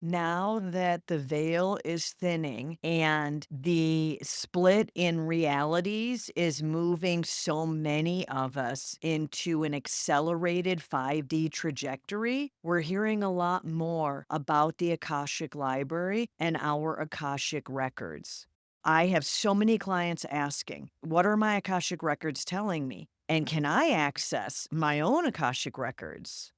Now that the veil is thinning and the split in realities is moving so many of us into an accelerated 5D trajectory, we're hearing a lot more about the Akashic Library and our Akashic records. I have so many clients asking, what are my Akashic records telling me? And can I access my own Akashic records?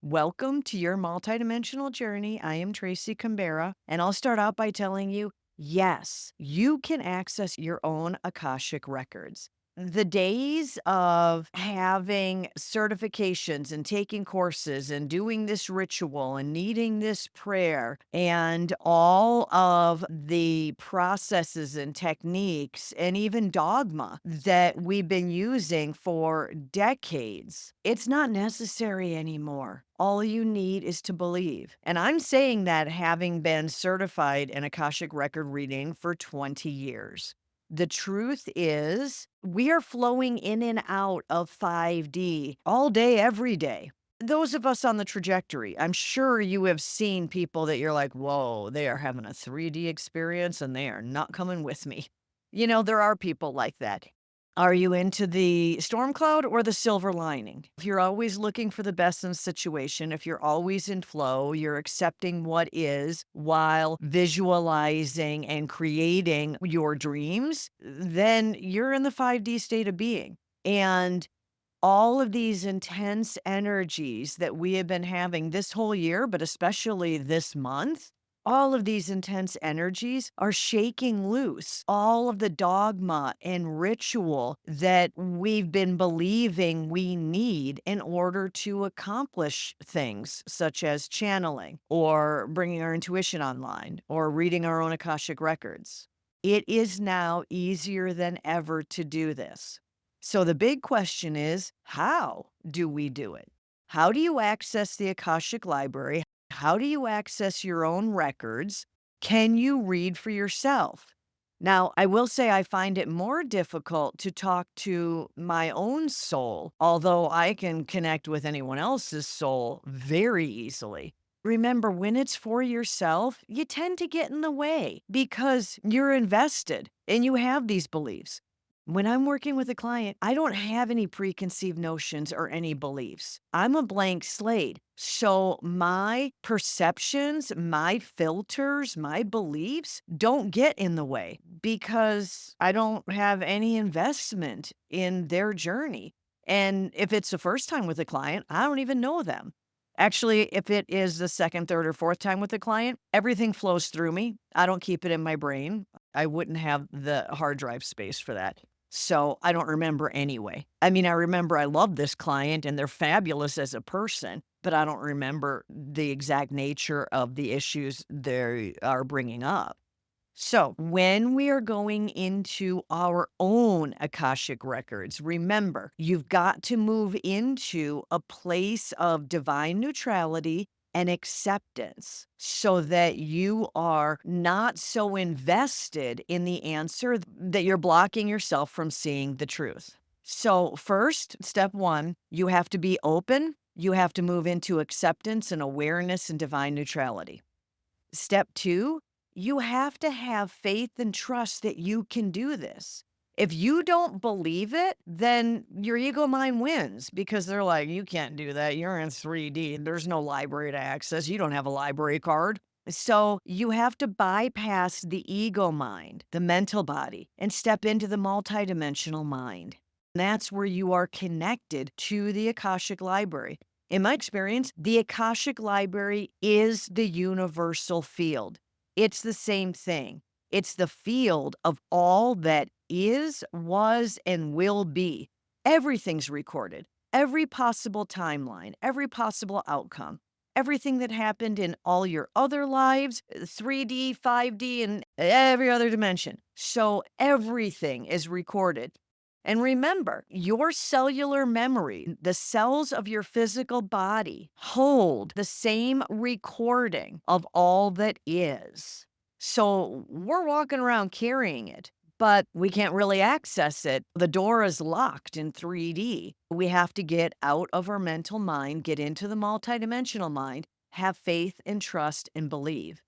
Welcome to your multidimensional journey. I am Tracy Canberra, and I'll start out by telling you yes, you can access your own Akashic records. The days of having certifications and taking courses and doing this ritual and needing this prayer and all of the processes and techniques and even dogma that we've been using for decades, it's not necessary anymore. All you need is to believe. And I'm saying that having been certified in Akashic record reading for 20 years. The truth is, we are flowing in and out of 5D all day, every day. Those of us on the trajectory, I'm sure you have seen people that you're like, whoa, they are having a 3D experience and they are not coming with me. There are people like that. Are you into the storm cloud or the silver lining? If you're always looking for the best in a situation, if you're always in flow, you're accepting what is while visualizing and creating your dreams, then you're in the 5D state of being. And all of these intense energies that we have been having this whole year, but especially this month, all of these intense energies are shaking loose all of the dogma and ritual that we've been believing we need in order to accomplish things such as channeling or bringing our intuition online or reading our own Akashic records. It is now easier than ever to do this. So the big question is, how do we do it? How do you access the Akashic Library? How do you access your own records? Can you read for yourself? Now, I will say I find it more difficult to talk to my own soul, although I can connect with anyone else's soul very easily. Remember, when it's for yourself, you tend to get in the way because you're invested and you have these beliefs. When I'm working with a client, I don't have any preconceived notions or any beliefs. I'm a blank slate. So my perceptions, my filters, my beliefs don't get in the way because I don't have any investment in their journey. And if it's the first time with a client, I don't even know them. Actually, if it is the second, third, or fourth time with a client, everything flows through me. I don't keep it in my brain. I wouldn't have the hard drive space for that. So I don't remember anyway. I mean, I remember I love this client and they're fabulous as a person, but I don't remember the exact nature of the issues they are bringing up. So, when we are going into our own Akashic records, remember, you've got to move into a place of divine neutrality and acceptance so that you are not so invested in the answer that you're blocking yourself from seeing the truth. So, first, step one, you have to be open. You have to move into acceptance and awareness and divine neutrality. Step two, you have to have faith and trust that you can do this. If you don't believe it, then your ego mind wins because they're like, you can't do that. You're in 3D. There's no library to access. You don't have a library card. So you have to bypass the ego mind, the mental body, and step into the multidimensional mind. That's where you are connected to the Akashic Library. In my experience, the Akashic Library is the universal field. It's the same thing. It's the field of all that is, was, and will be. Everything's recorded. Every possible timeline, every possible outcome, everything that happened in all your other lives, 3D, 5D, and every other dimension. So everything is recorded. And remember, your cellular memory, the cells of your physical body, hold the same recording of all that is. So we're walking around carrying it, but we can't really access it. The door is locked in 3D. We have to get out of our mental mind, get into the multidimensional mind, have faith and trust and believe.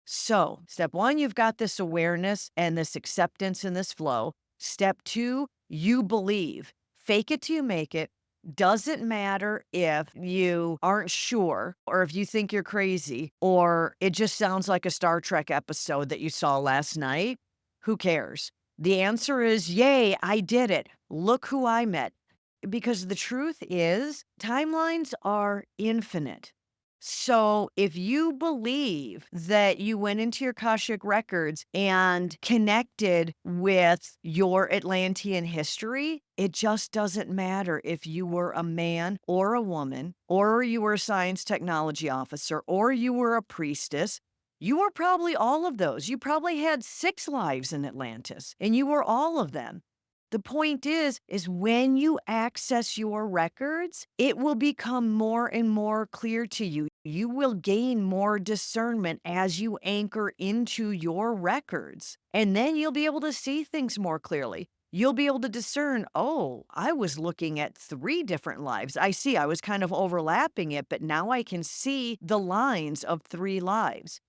So, step one, you've got this awareness and this acceptance and this flow. Step two, you believe. Fake it till you make it. Doesn't matter if you aren't sure or if you think you're crazy or it just sounds like a Star Trek episode that you saw last night. Who cares? The answer is, yay, I did it. Look who I met. Because the truth is, timelines are infinite. So if you believe that you went into your Akashic records and connected with your Atlantean history, it just doesn't matter if you were a man or a woman, or you were a science technology officer, or you were a priestess. You were probably all of those. You probably had 6 lives in Atlantis, and you were all of them. The point is when you access your records, it will become more and more clear to you. You will gain more discernment as you anchor into your records. And then you'll be able to see things more clearly. You'll be able to discern, oh, I was looking at 3 different lives. I see, I was kind of overlapping it, but now I can see the lines of 3 lives.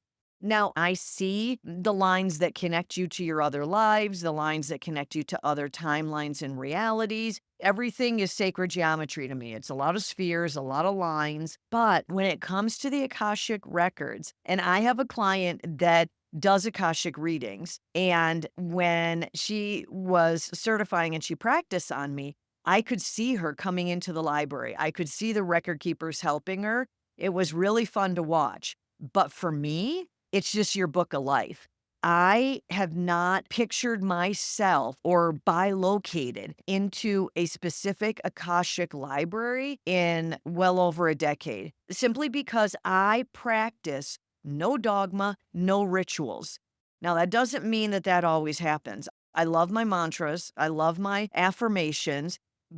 Now, I see the lines that connect you to your other lives, the lines that connect you to other timelines and realities. Everything is sacred geometry to me. It's a lot of spheres, a lot of lines. But when it comes to the Akashic records, and I have a client that does Akashic readings, and when she was certifying and she practiced on me, I could see her coming into the library. I could see the record keepers helping her. It was really fun to watch. But for me, it's just your book of life. I have not pictured myself or bilocated into a specific Akashic library in well over a decade, simply because I practice no dogma, no rituals. Now, that doesn't mean that that always happens. I love my mantras, I love my affirmations,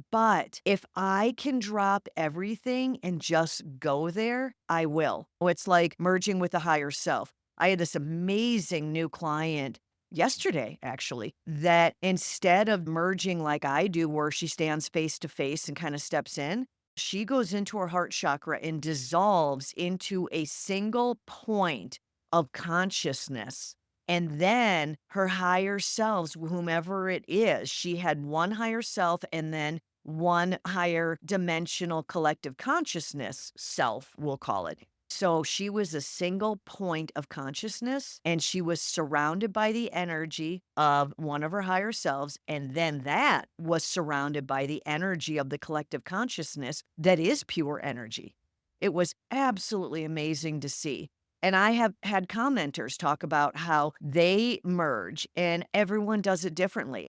but if I can drop everything and just go there, I will. It's like merging with a higher self. I had this amazing new client yesterday, actually, that instead of merging like I do, where she stands face to face and kind of steps in, she goes into her heart chakra and dissolves into a single point of consciousness. And then her higher selves, whomever it is, she had one higher self and then one higher dimensional collective consciousness self, we'll call it. So she was a single point of consciousness and she was surrounded by the energy of one of her higher selves. And then that was surrounded by the energy of the collective consciousness that is pure energy. It was absolutely amazing to see. And I have had commenters talk about how they merge and everyone does it differently.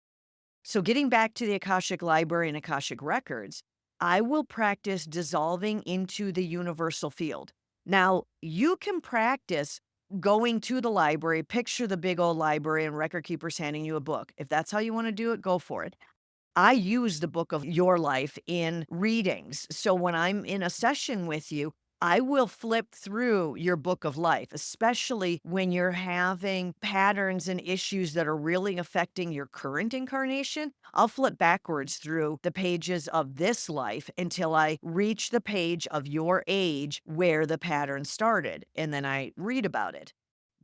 So, getting back to the Akashic Library and Akashic Records, I will practice dissolving into the universal field. Now, you can practice going to the library, picture the big old library and record keepers handing you a book. If that's how you want to do it, go for it. I use the book of your life in readings. So when I'm in a session with you, I will flip through your book of life, especially when you're having patterns and issues that are really affecting your current incarnation. I'll flip backwards through the pages of this life until I reach the page of your age where the pattern started. And then I read about it.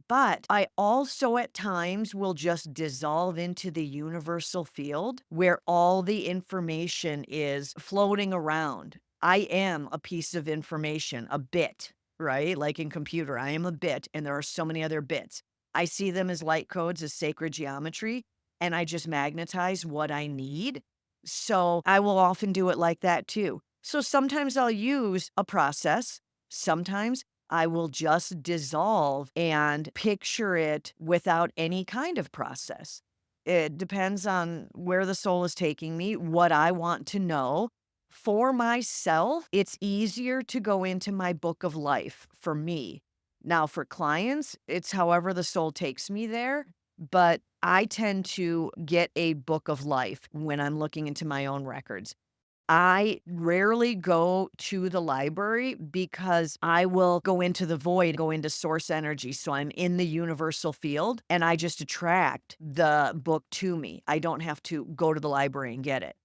But I also at times will just dissolve into the universal field where all the information is floating around. I am a piece of information, a bit, right? Like in computer, I am a bit, and there are so many other bits. I see them as light codes, as sacred geometry, and I just magnetize what I need. So I will often do it like that too. So sometimes I'll use a process. Sometimes I will just dissolve and picture it without any kind of process. It depends on where the soul is taking me, what I want to know. For myself, it's easier to go into my book of life for me. Now, for clients, it's however the soul takes me there. But I tend to get a book of life when I'm looking into my own records. I rarely go to the library because I will go into the void, go into source energy. So I'm in the universal field and I just attract the book to me. I don't have to go to the library and get it.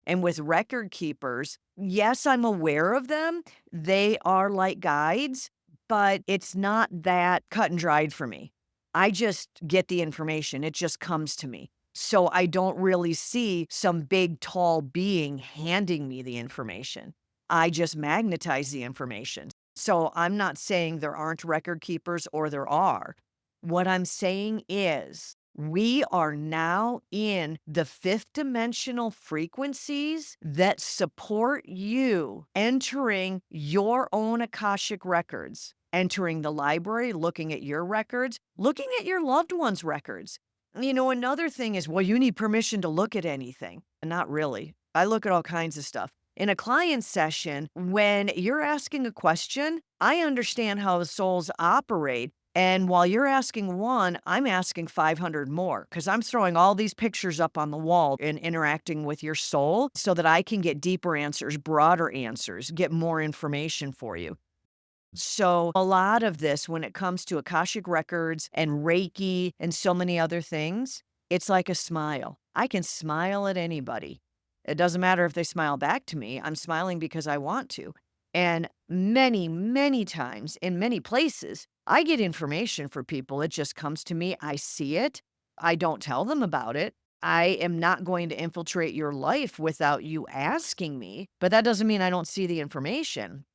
And with record keepers, yes, I'm aware of them. They are like guides, but it's not that cut and dried for me. I just get the information, it just comes to me. So I don't really see some big, tall being handing me the information. I just magnetize the information. So I'm not saying there aren't record keepers or there are. What I'm saying is we are now in the fifth dimensional frequencies that support you entering your own Akashic records, entering the library, looking at your records, looking at your loved ones' records. Another thing is, well, you need permission to look at anything. Not really. I look at all kinds of stuff. In a client session, when you're asking a question, I understand how the souls operate. And while you're asking one, I'm asking 500 more because I'm throwing all these pictures up on the wall and interacting with your soul so that I can get deeper answers, broader answers, get more information for you. So, a lot of this, when it comes to Akashic records and Reiki and so many other things, it's like a smile. I can smile at anybody. It doesn't matter if they smile back to me. I'm smiling because I want to. And many, many times in many places, I get information for people. It just comes to me. I see it. I don't tell them about it. I am not going to infiltrate your life without you asking me, but that doesn't mean I don't see the information.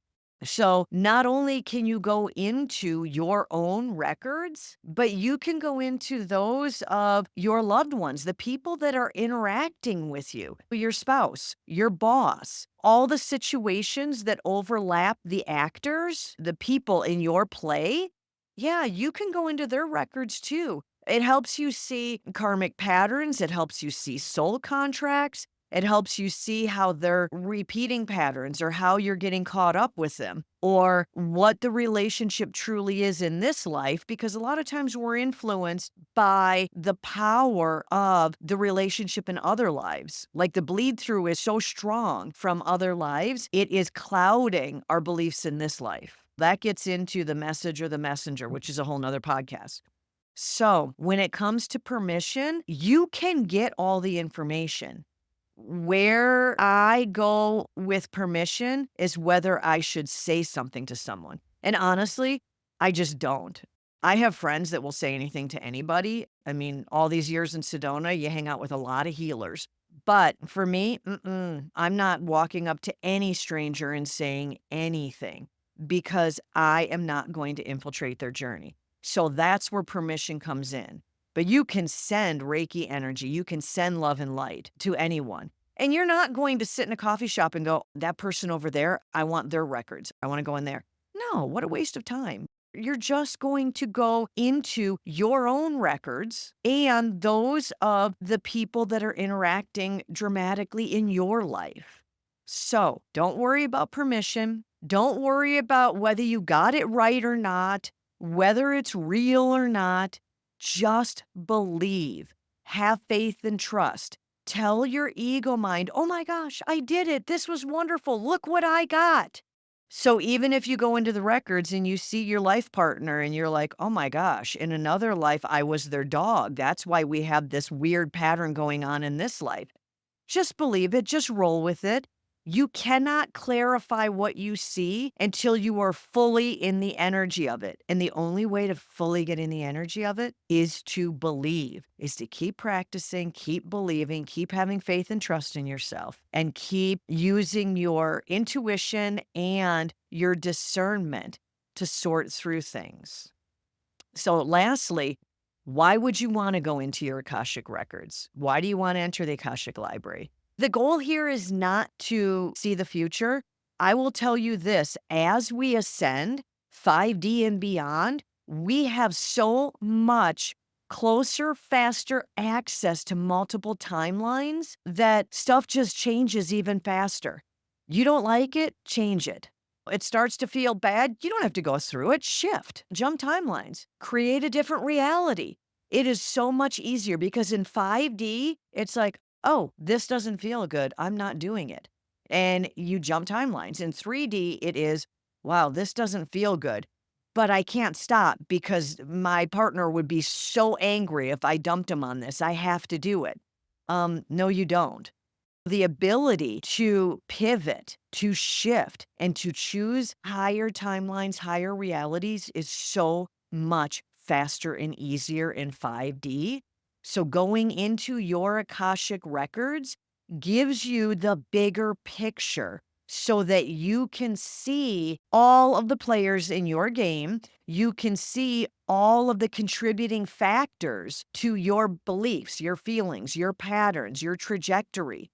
So not only can you go into your own records, but you can go into those of your loved ones, the people that are interacting with you, your spouse, your boss, all the situations that overlap the actors, the people in your play. Yeah, you can go into their records too. It helps you see karmic patterns. It helps you see soul contracts. It helps you see how they're repeating patterns or how you're getting caught up with them or what the relationship truly is in this life, because a lot of times we're influenced by the power of the relationship in other lives. Like the bleed through is so strong from other lives, it is clouding our beliefs in this life. That gets into the message or the messenger, which is a whole nother podcast. So when it comes to permission, you can get all the information. Where I go with permission is whether I should say something to someone. And honestly, I just don't. I have friends that will say anything to anybody. I mean, all these years in Sedona, you hang out with a lot of healers. But for me, I'm not walking up to any stranger and saying anything because I am not going to infiltrate their journey. So that's where permission comes in. But you can send Reiki energy, you can send love and light to anyone. And you're not going to sit in a coffee shop and go, that person over there, I want their records. I want to go in there. No, what a waste of time. You're just going to go into your own records and those of the people that are interacting dramatically in your life. So don't worry about permission. Don't worry about whether you got it right or not, whether it's real or not. Just believe, have faith and trust. Tell your ego mind, oh my gosh, I did it. This was wonderful. Look what I got. So even if you go into the records and you see your life partner and you're like, oh my gosh, in another life, I was their dog. That's why we have this weird pattern going on in this life. Just believe it, just roll with it. You cannot clarify what you see until you are fully in the energy of it. And the only way to fully get in the energy of it is to believe, is to keep practicing, keep believing, keep having faith and trust in yourself, and keep using your intuition and your discernment to sort through things. So lastly, why would you want to go into your Akashic records? Why do you want to enter the Akashic library? The goal here is not to see the future. I will tell you this, as we ascend 5D and beyond, we have so much closer, faster access to multiple timelines that stuff just changes even faster. You don't like it? Change it. It starts to feel bad. You don't have to go through it. Shift, jump timelines, create a different reality. It is so much easier because in 5D, it's like, oh, this doesn't feel good. I'm not doing it. And you jump timelines. In 3D, it is, wow, this doesn't feel good, but I can't stop because my partner would be so angry if I dumped him on this. I have to do it. No, you don't. The ability to pivot, to shift, and to choose higher timelines, higher realities is so much faster and easier in 5D. So going into your Akashic records gives you the bigger picture so that you can see all of the players in your game. You can see all of the contributing factors to your beliefs, your feelings, your patterns, your trajectory.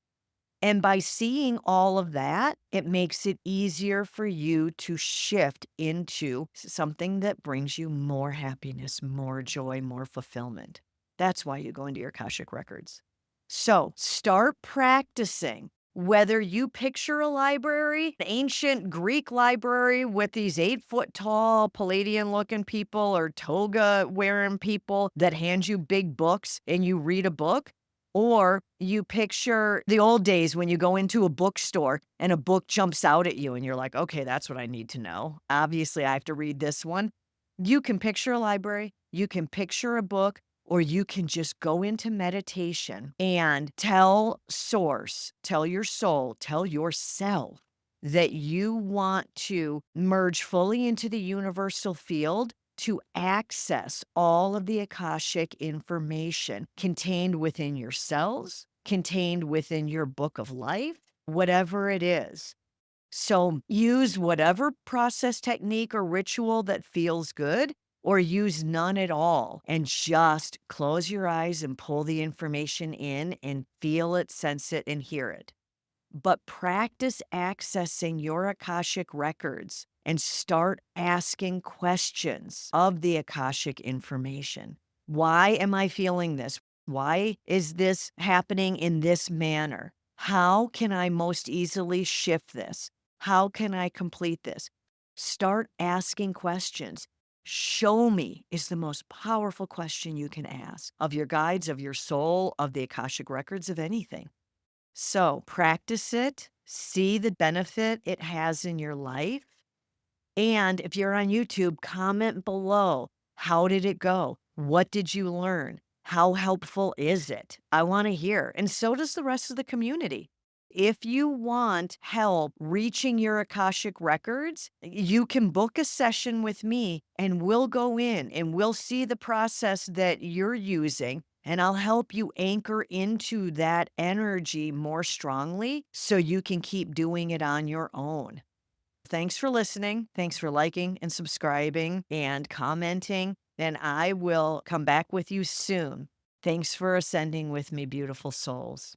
And by seeing all of that, it makes it easier for you to shift into something that brings you more happiness, more joy, more fulfillment. That's why you go into your Akashic records. So start practicing. Whether you picture a library, an ancient Greek library with these 8-foot tall Palladian looking people or toga wearing people that hand you big books and you read a book, or you picture the old days when you go into a bookstore and a book jumps out at you and you're like, okay, that's what I need to know. Obviously, I have to read this one. You can picture a library, you can picture a book, or you can just go into meditation and tell Source, tell your soul, tell yourself that you want to merge fully into the universal field to access all of the Akashic information contained within your cells, contained within your book of life, whatever it is. So use whatever process technique or ritual that feels good, or use none at all and just close your eyes and pull the information in and feel it, sense it, and hear it. But practice accessing your Akashic records and start asking questions of the Akashic information. Why am I feeling this? Why is this happening in this manner? How can I most easily shift this? How can I complete this? Start asking questions. Show me is the most powerful question you can ask of your guides, of your soul, of the Akashic records, of anything. So practice it, see the benefit it has in your life. And if you're on YouTube, comment below. How did it go? What did you learn? How helpful is it? I want to hear. And so does the rest of the community. If you want help reaching your Akashic records, you can book a session with me and we'll go in and we'll see the process that you're using. And I'll help you anchor into that energy more strongly so you can keep doing it on your own. Thanks for listening. Thanks for liking and subscribing and commenting. And I will come back with you soon. Thanks for ascending with me, beautiful souls.